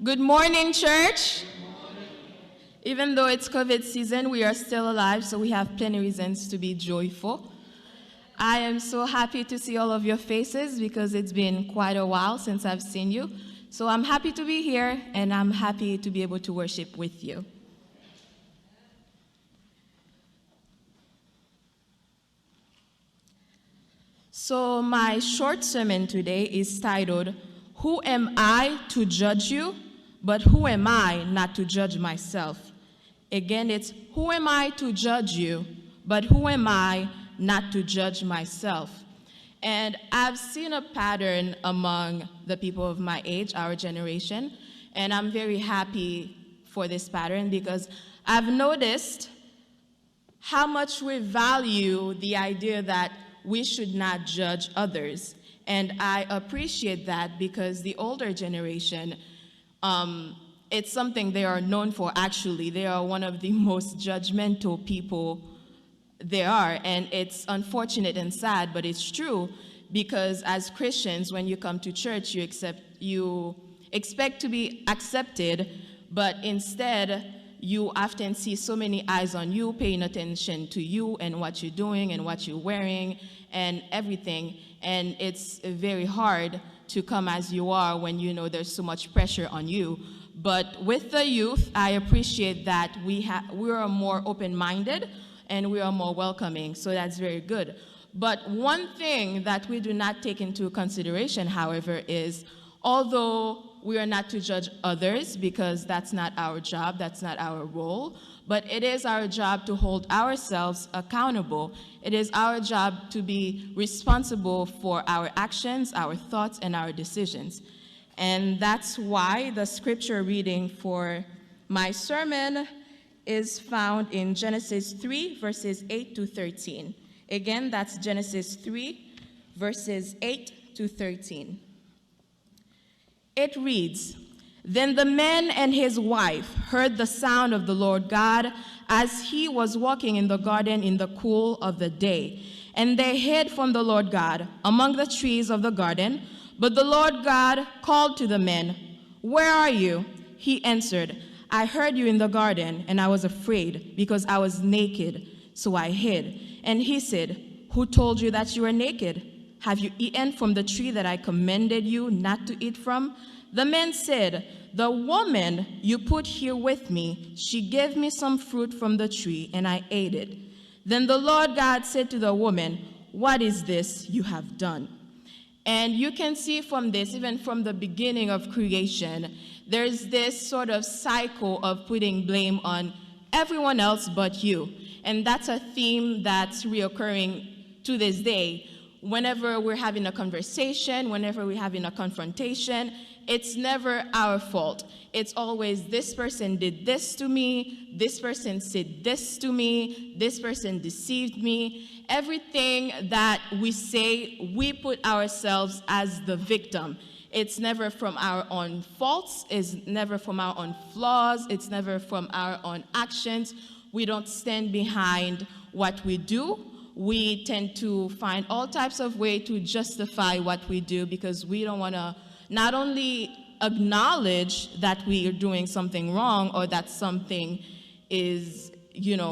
Good morning, church. Even though it's COVID season, we are still alive, so we have plenty of reasons to be joyful. I am so happy to see all of your faces because it's been quite a while since I've seen you. So I'm happy to be here, and I'm happy to be able to worship with you. So my short sermon today is titled, "Who am I to judge you? But who am I not to judge myself?" Again, it's, who am I to judge you? But who am I not to judge myself? And I've seen a pattern among the people of my age, our generation, and I'm very happy for this pattern because I've noticed how much we value the idea that we should not judge others. And I appreciate that because the older generation, it's something they are known for, actually. They are one of the most judgmental people there are. And it's unfortunate and sad, but it's true because as Christians, when you come to church, you expect to be accepted, but instead, you often see so many eyes on you, paying attention to you and what you're doing and what you're wearing and everything. And it's very hard to come as you are when you know there's so much pressure on you. But with the youth, I appreciate that we are more open-minded and we are more welcoming, so that's very good. But one thing that we do not take into consideration, however, is although we are not to judge others because that's not our job, that's not our role, but it is our job to hold ourselves accountable. It is our job to be responsible for our actions, our thoughts, and our decisions. And that's why the scripture reading for my sermon is found in Genesis 3, verses 8 to 13. Again, that's Genesis 3, verses 8 to 13. It reads, "Then the man and his wife heard the sound of the Lord God as he was walking in the garden in the cool of the day. And they hid from the Lord God among the trees of the garden. But the Lord God called to the man, 'Where are you?' He answered, 'I heard you in the garden, and I was afraid because I was naked, so I hid.' And he said, 'Who told you that you were naked? Have you eaten from the tree that I commanded you not to eat from?' The man said, 'The woman you put here with me, she gave me some fruit from the tree, and I ate it.' Then the Lord God said to the woman, 'What is this you have done?'" And you can see from this, even from the beginning of creation, there's this sort of cycle of putting blame on everyone else but you. And that's a theme that's reoccurring to this day. Whenever we're having a conversation, whenever we're having a confrontation, it's never our fault. It's always, this person did this to me, this person said this to me, this person deceived me. Everything that we say, we put ourselves as the victim. It's never from our own faults, it's never from our own flaws, it's never from our own actions. We don't stand behind what we do. We tend to find all types of ways to justify what we do because we don't want to not only acknowledge that we are doing something wrong or that something is,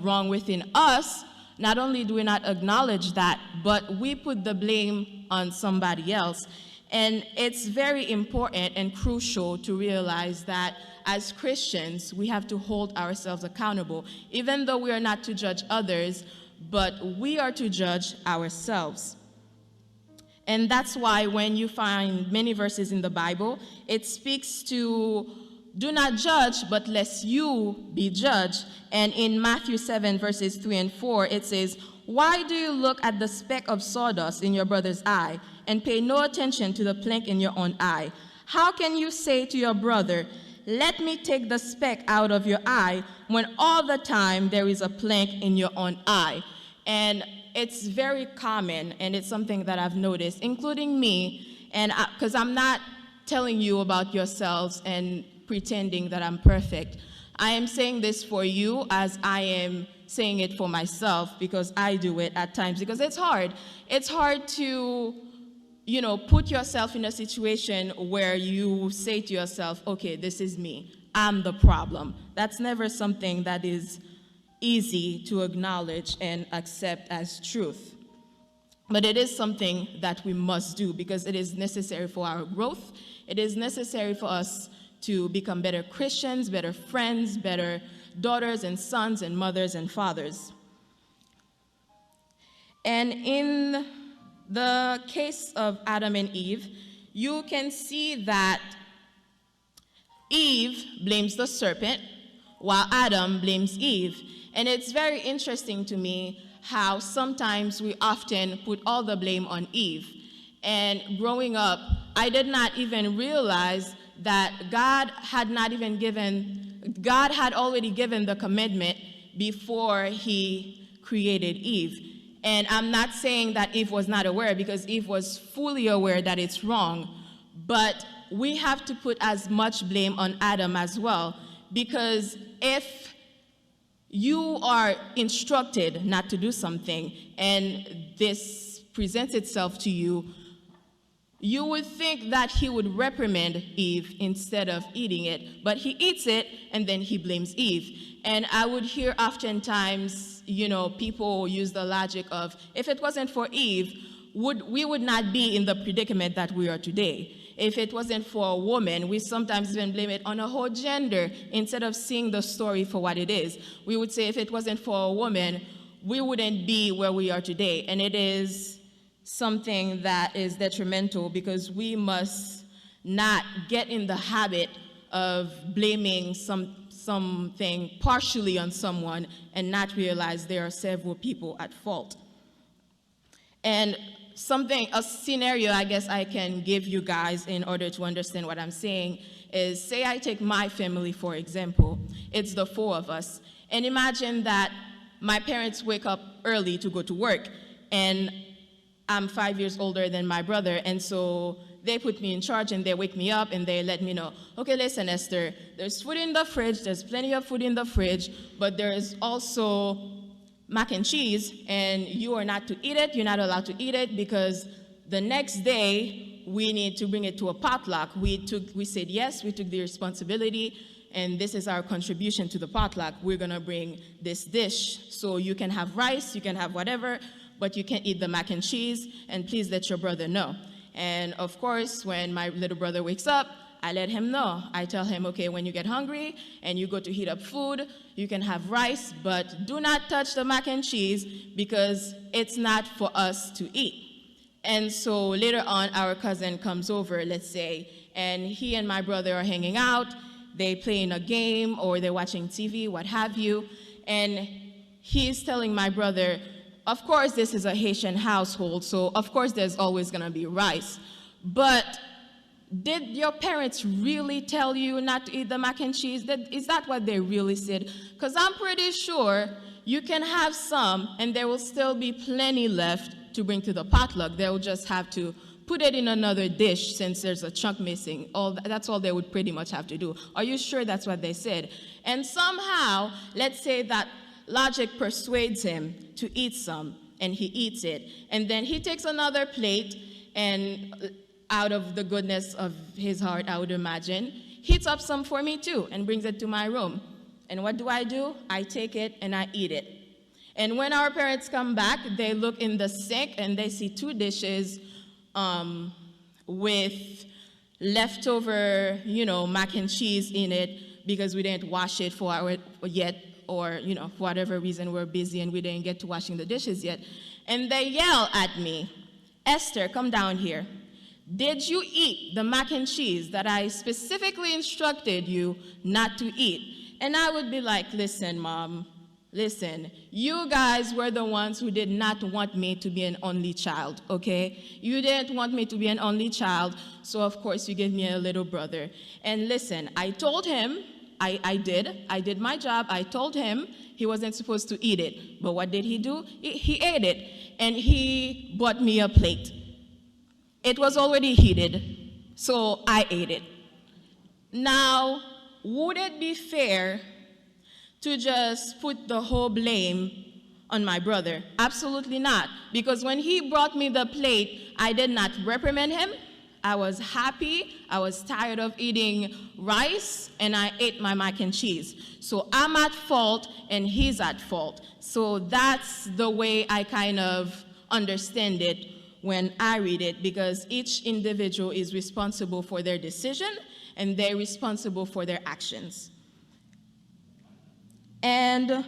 wrong within us. Not only do we not acknowledge that, but we put the blame on somebody else. And it's very important and crucial to realize that as Christians, we have to hold ourselves accountable, even though we are not to judge others, but we are to judge ourselves. And that's why when you find many verses in the Bible, it speaks to do not judge, but lest you be judged. And in Matthew 7, verses 3 and 4, it says, "Why do you look at the speck of sawdust in your brother's eye and pay no attention to the plank in your own eye? How can you say to your brother, 'Let me take the speck out of your eye,' when all the time there is a plank in your own eye?" And it's very common, and it's something that I've noticed, including me, and because I'm not telling you about yourselves and pretending that I'm perfect. I am saying this for you as I am saying it for myself because I do it at times because it's hard. It's hard to put yourself in a situation where you say to yourself, okay, this is me. I'm the problem. That's never something that is easy to acknowledge and accept as truth. But it is something that we must do because it is necessary for our growth. It is necessary for us to become better Christians, better friends, better daughters and sons and mothers and fathers. And in the case of Adam and Eve, you can see that Eve blames the serpent while Adam blames Eve. And it's very interesting to me how sometimes we often put all the blame on Eve. And growing up, I did not even realize that God had already given the commandment before he created Eve. And I'm not saying that Eve was not aware, because Eve was fully aware that it's wrong. But we have to put as much blame on Adam as well, because if you are instructed not to do something and this presents itself to you, you would think that he would reprimand Eve instead of eating it, but he eats it and then he blames Eve. And I would hear oftentimes, people use the logic of, if it wasn't for Eve, we would not be in the predicament that we are today. If it wasn't for a woman, we sometimes even blame it on a whole gender instead of seeing the story for what it is. We would say if it wasn't for a woman, we wouldn't be where we are today. And it is something that is detrimental, because we must not get in the habit of blaming something partially on someone and not realize there are several people at fault. And a scenario I guess I can give you guys in order to understand what I'm saying is, say I take my family, for example. It's the 4 of us. And imagine that my parents wake up early to go to work, and I'm 5 years older than my brother, and so they put me in charge and they wake me up and they let me know, okay, listen, Esther, there's food in the fridge, there's plenty of food in the fridge, but there is also mac and cheese, and you are not to eat it, you're not allowed to eat it, because the next day we need to bring it to a potluck. We said yes, we took the responsibility, and this is our contribution to the potluck. We're gonna bring this dish, so you can have rice, you can have whatever, but you can't eat the mac and cheese, and please let your brother know. And of course, when my little brother wakes up, I let him know. I tell him, okay, when you get hungry and you go to heat up food, you can have rice, but do not touch the mac and cheese because it's not for us to eat. And so later on, our cousin comes over, let's say, and he and my brother are hanging out, they playing a game or they're watching TV, what have you, and he's telling my brother, of course this is a Haitian household, so of course there's always gonna be rice, but did your parents really tell you not to eat the mac and cheese? Is that what they really said? Because I'm pretty sure you can have some and there will still be plenty left to bring to the potluck. They'll just have to put it in another dish since there's a chunk missing. That's all they would pretty much have to do. Are you sure that's what they said? And somehow, let's say that logic persuades him to eat some, and he eats it. And then he takes another plate, and out of the goodness of his heart, I would imagine, heats up some for me too and brings it to my room. And what do? I take it and I eat it. And when our parents come back, they look in the sink and they see 2 dishes with leftover, mac and cheese in it because we didn't wash it yet, or, for whatever reason we're busy and we didn't get to washing the dishes yet. And they yell at me, Esther, come down here. Did you eat the mac and cheese that I specifically instructed you not to eat? And I would be like, listen, Mom, listen, you guys were the ones who did not want me to be an only child, okay? You didn't want me to be an only child, so of course you gave me a little brother. And listen, I told him, I did my job, I told him he wasn't supposed to eat it. But what did he do? He ate it, and he bought me a plate. It was already heated, so I ate it. Now, would it be fair to just put the whole blame on my brother? Absolutely not. Because when he brought me the plate, I did not reprimand him. I was happy. I was tired of eating rice, and I ate my mac and cheese. So I'm at fault, and he's at fault. So that's the way I kind of understand it when I read it, because each individual is responsible for their decision, and they're responsible for their actions. And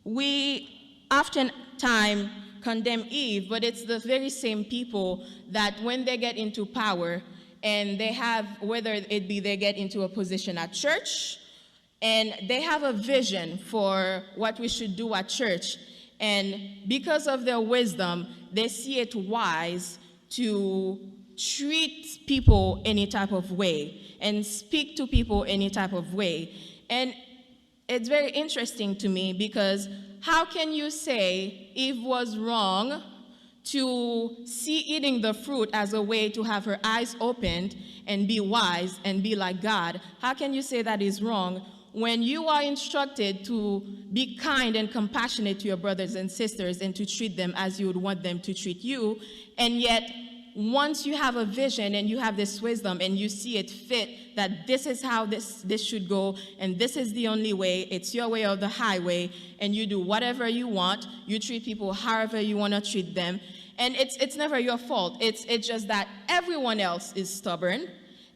we oftentimes condemn Eve, but it's the very same people that when they get into power and they have, whether it be they get into a position at church and they have a vision for what we should do at church, and because of their wisdom, they see it wise to treat people any type of way and speak to people any type of way. And it's very interesting to me, because how can you say Eve was wrong to see eating the fruit as a way to have her eyes opened and be wise and be like God? How can you say that is wrong when you are instructed to be kind and compassionate to your brothers and sisters and to treat them as you would want them to treat you, and yet once you have a vision and you have this wisdom and you see it fit that this is how this should go and this is the only way, it's your way or the highway, and you do whatever you want, you treat people however you want to treat them, and it's never your fault. It's just that everyone else is stubborn,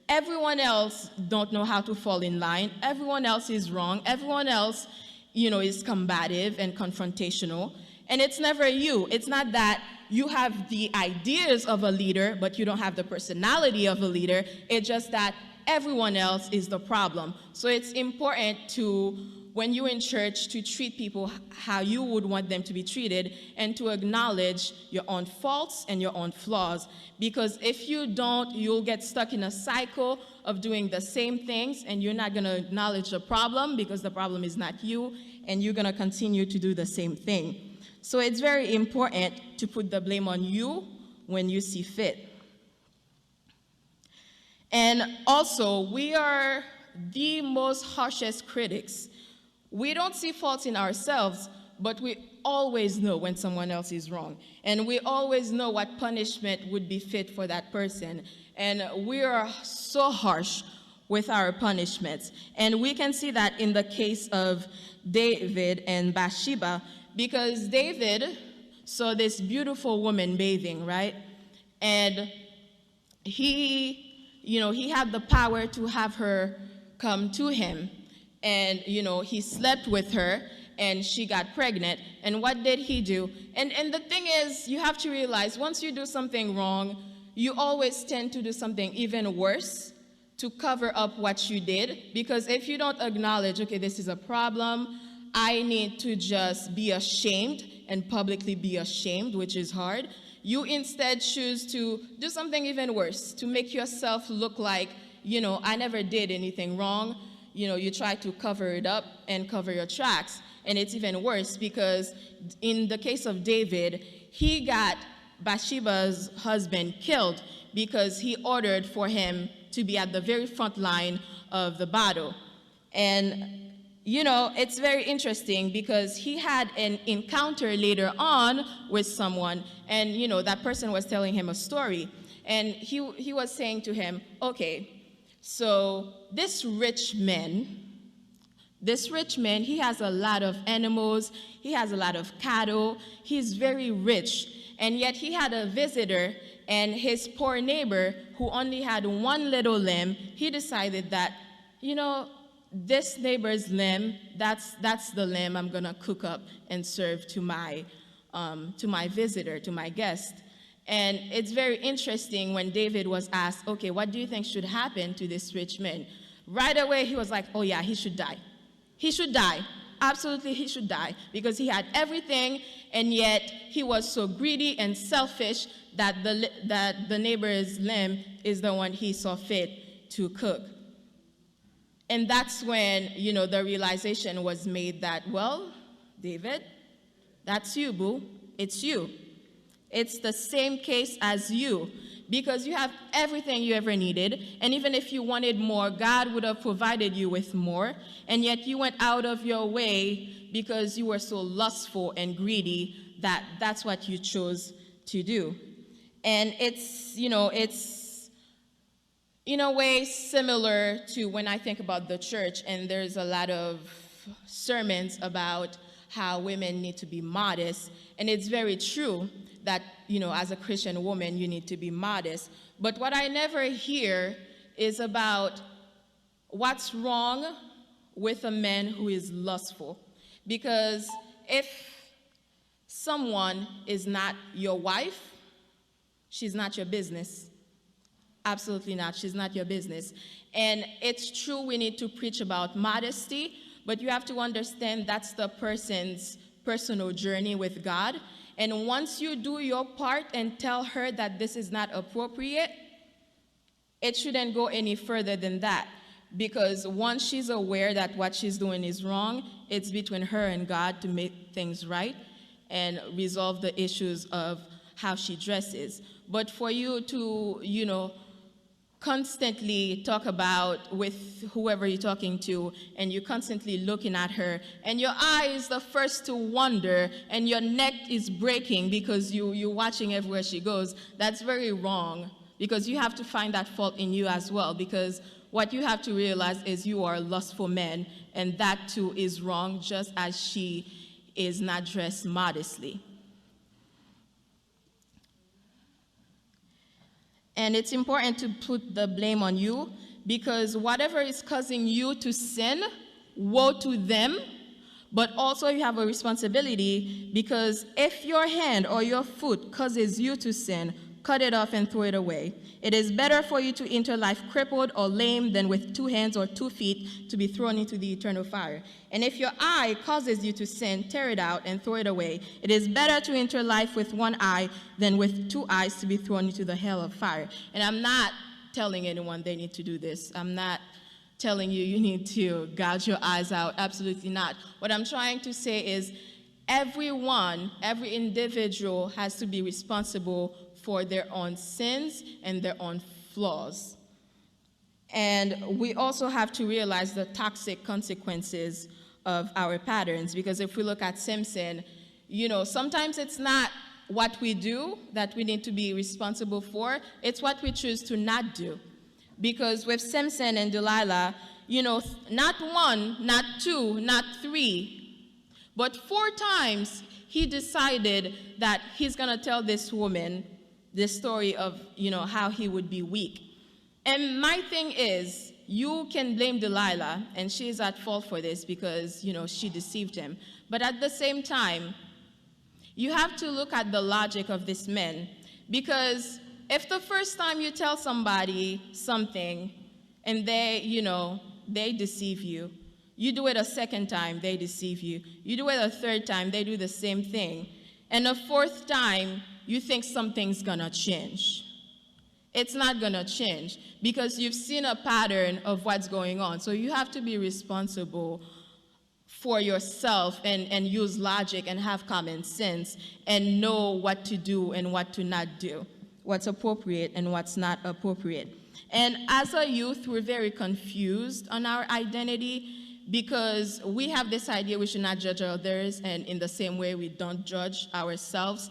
everyone else don't know how to fall in line, everyone else is wrong, everyone else, is combative and confrontational, and it's never you. It's not that you have the ideas of a leader, but you don't have the personality of a leader. It's just that everyone else is the problem. So it's important to, when you're in church, to treat people how you would want them to be treated, and to acknowledge your own faults and your own flaws. Because if you don't, you'll get stuck in a cycle of doing the same things, and you're not going to acknowledge the problem because the problem is not you, and you're going to continue to do the same thing. So it's very important to put the blame on you when you see fit. And also, we are the most harshest critics. We don't see faults in ourselves, but we always know when someone else is wrong. And we always know what punishment would be fit for that person. And we are so harsh with our punishments. And we can see that in the case of David and Bathsheba, because David saw this beautiful woman bathing, right? And he had the power to have her come to him. And, he slept with her, and she got pregnant. And what did he do? And the thing is, you have to realize, once you do something wrong, you always tend to do something even worse to cover up what you did. Because if you don't acknowledge, okay, this is a problem, I need to just be ashamed and publicly be ashamed, which is hard. You instead choose to do something even worse, to make yourself look like, I never did anything wrong. You try to cover it up and cover your tracks. And it's even worse because in the case of David, he got Bathsheba's husband killed because he ordered for him to be at the very front line of the battle. And it's very interesting because he had an encounter later on with someone, and, that person was telling him a story. And he was saying to him, okay, so this rich man, he has a lot of animals, he has a lot of cattle, he's very rich, and yet he had a visitor, and his poor neighbor, who only had one little lamb, he decided that, this neighbor's lamb, that's the lamb I'm gonna cook up and serve to my visitor, to my guest. And it's very interesting when David was asked, okay, what do you think should happen to this rich man? Right away, he was like, oh yeah, he should die. He should die. Absolutely, he should die, because he had everything, and yet he was so greedy and selfish that the neighbor's lamb is the one he saw fit to cook. And that's when, the realization was made that, well, David, that's you, boo. It's you. It's the same case as you, because you have everything you ever needed, and even if you wanted more, God would have provided you with more, and yet you went out of your way because you were so lustful and greedy that that's what you chose to do. And it's, it's in a way similar to when I think about the church, and there's a lot of sermons about how women need to be modest, and it's very true that, as a Christian woman, you need to be modest. But what I never hear is about what's wrong with a man who is lustful. Because if someone is not your wife, she's not your business. Absolutely not. She's not your business. And it's true we need to preach about modesty, but you have to understand that's the person's personal journey with God. And once you do your part and tell her that this is not appropriate, it shouldn't go any further than that. Because once she's aware that what she's doing is wrong, it's between her and God to make things right and resolve the issues of how she dresses. But for you to, constantly talk about with whoever you're talking to, and you're constantly looking at her, and your eye is the first to wander, and your neck is breaking because you're watching everywhere she goes, that's very wrong, because you have to find that fault in you as well, because what you have to realize is you are a lustful man, and that too is wrong, just as she is not dressed modestly. And it's important to put the blame on you, because whatever is causing you to sin, woe to them, but also you have a responsibility, because if your hand or your foot causes you to sin, cut it off and throw it away. It is better for you to enter life crippled or lame than with 2 hands or 2 feet to be thrown into the eternal fire. And if your eye causes you to sin, tear it out and throw it away. It is better to enter life with 1 eye than with 2 eyes to be thrown into the hell of fire. And I'm not telling anyone they need to do this. I'm not telling you need to gouge your eyes out. Absolutely not. What I'm trying to say is everyone, every individual has to be responsible for their own sins and their own flaws. And we also have to realize the toxic consequences of our patterns, because if we look at Samson, sometimes it's not what we do that we need to be responsible for, it's what we choose to not do. Because with Samson and Delilah, not 1, not 2, not 3, but 4 times he decided that he's gonna tell this woman the story of, how he would be weak. And my thing is, you can blame Delilah, and she is at fault for this because, she deceived him. But at the same time, you have to look at the logic of this man, because if the first time you tell somebody something and they deceive you, you do it a second time, they deceive you. You do it a third time, they do the same thing. And a 4th time, you think something's gonna change. It's not gonna change because you've seen a pattern of what's going on. So you have to be responsible for yourself and use logic and have common sense and know what to do and what to not do, what's appropriate and what's not appropriate. And as a youth, we're very confused on our identity because we have this idea we should not judge others, and in the same way we don't judge ourselves.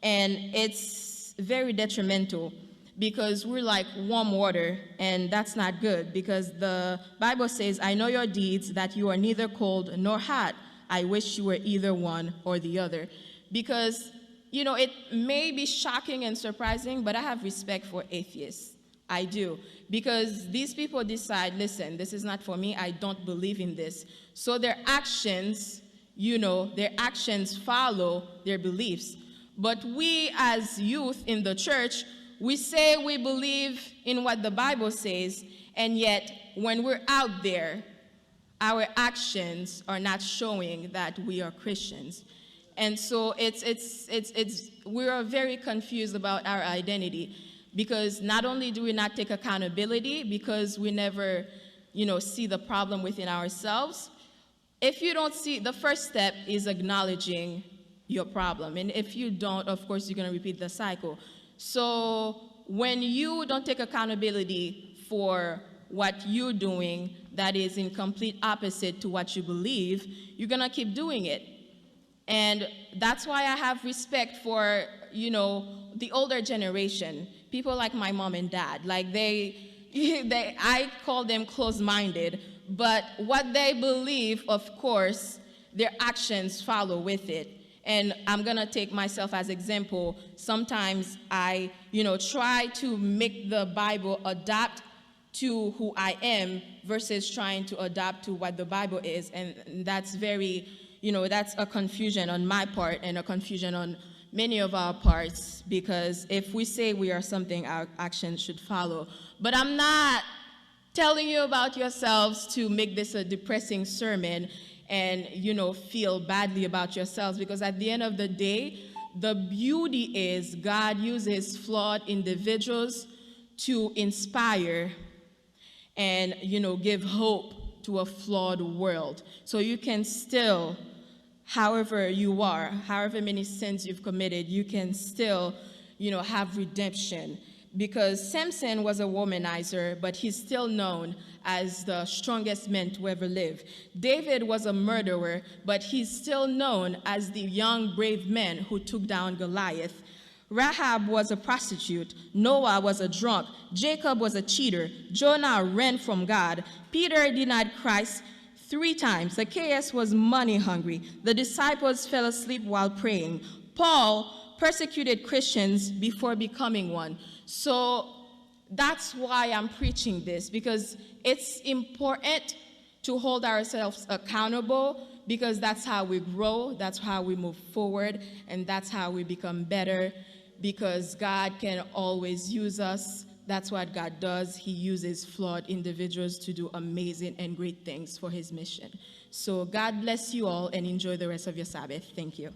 And it's very detrimental because we're like warm water, and that's not good because the Bible says, I know your deeds, that you are neither cold nor hot. I wish you were either one or the other. Because, it may be shocking and surprising, but I have respect for atheists. I do. Because these people decide, listen, this is not for me, I don't believe in this. So their actions, their actions follow their beliefs. But we as youth in the church, we say we believe in what the Bible says, and yet when we're out there, our actions are not showing that we are Christians. And so we're very confused about our identity, because not only do we not take accountability because we never, see the problem within ourselves. If you don't see, the first step is acknowledging your problem. And if you don't, of course, you're going to repeat the cycle. So when you don't take accountability for what you're doing that is in complete opposite to what you believe, you're gonna keep doing it. And that's why I have respect for, the older generation, people like my mom and dad. Like I call them closed-minded, but what they believe, of course, their actions follow with it. And I'm gonna take myself as example. Sometimes I, try to make the Bible adapt to who I am versus trying to adapt to what the Bible is. And that's very, that's a confusion on my part and a confusion on many of our parts, because if we say we are something, our actions should follow. But I'm not telling you about yourselves to make this a depressing sermon and, feel badly about yourselves, because at the end of the day, the beauty is God uses flawed individuals to inspire and, give hope to a flawed world. So you can still, however you are, however many sins you've committed, you can still, have redemption. Because Samson was a womanizer, but he's still known as the strongest man to ever live. David was a murderer, but he's still known as the young, brave man who took down Goliath. Rahab was a prostitute. Noah was a drunk. Jacob was a cheater. Jonah ran from God. Peter denied Christ 3 times. Zacchaeus was money hungry. The disciples fell asleep while praying. Paul persecuted Christians before becoming one. So that's why I'm preaching this, because it's important to hold ourselves accountable, because that's how we grow, that's how we move forward, and that's how we become better, because God can always use us. That's what God does. He uses flawed individuals to do amazing and great things for his mission. So God bless you all, and enjoy the rest of your Sabbath. Thank you.